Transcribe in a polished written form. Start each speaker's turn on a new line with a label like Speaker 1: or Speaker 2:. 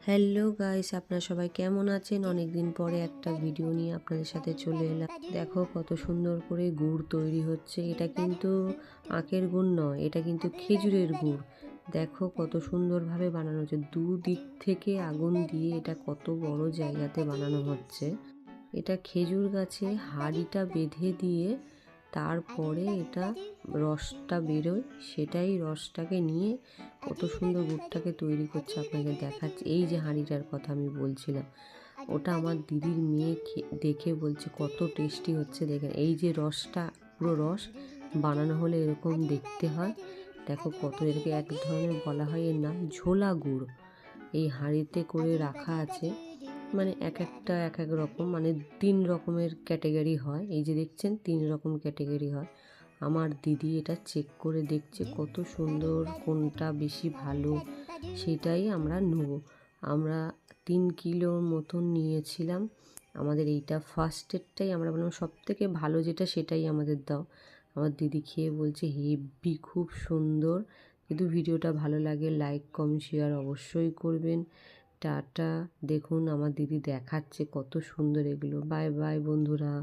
Speaker 1: Hello guys, আপনারা সবাই কেমন আছেন? অনেক দিন পরে একটা ভিডিও নিয়ে আপনাদের সাথে চলে এলাম। দেখো কত সুন্দর করে গুড় তৈরি হচ্ছে। এটা কিন্তু আখের গুড় নয়, এটা কিন্তু খেজুরের গুড়। দেখো কত সুন্দরভাবে বানানো হচ্ছে, দুদিক থেকে আগুন দিয়ে এটা কত বড় জায়গাতে বানানো হচ্ছে। এটা খেজুর গাছে হাঁড়িটা বেঁধে দিয়ে তারপরে এটা রসটা বেরোয়, সেটাই রসটাকে নিয়ে কত সুন্দর গুড়টাকে তৈরি করছে। আপনাকে দেখাচ্ছি, এই যে হাঁড়িটার কথা আমি বলছিলাম, ওটা আমার দিদির মেয়ে দেখে বলছে কত টেস্টি হচ্ছে। দেখেন এই যে রসটা, পুরো রস বানানো হলে এরকম দেখতে হয়। দেখো কত, এটাকে এক ধরনের বলা হয়, এর নাম ঝোলা গুড়। এই হাঁড়িতে করে রাখা আছে, মানে এক একটা এক এক রকম, মানে 3 রকমের ক্যাটাগরি হয়। এই যে দেখছেন 3 রকম ক্যাটাগরি হয়। আমার দিদি এটা চেক করে দেখছে কত সুন্দর, কোনটা বেশি ভালো সেটাই আমরা নেব। আমরা 3 কিলোর মতন নিয়েছিলাম। আমাদের এইটা ফার্স্টেরটাই আমরা বললাম সব থেকে ভালো যেটা সেটাই আমাদের দাও। আমার দিদি খেয়ে বলছে হেভি, খুব সুন্দর। কিন্তু ভিডিওটা ভালো লাগে লাইক কমেন্ট শেয়ার অবশ্যই করবেন। টাটা। দেখুন আমার দিদি দেখাচ্ছে কত সুন্দর এগুলো। বাই বাই বন্ধুরা।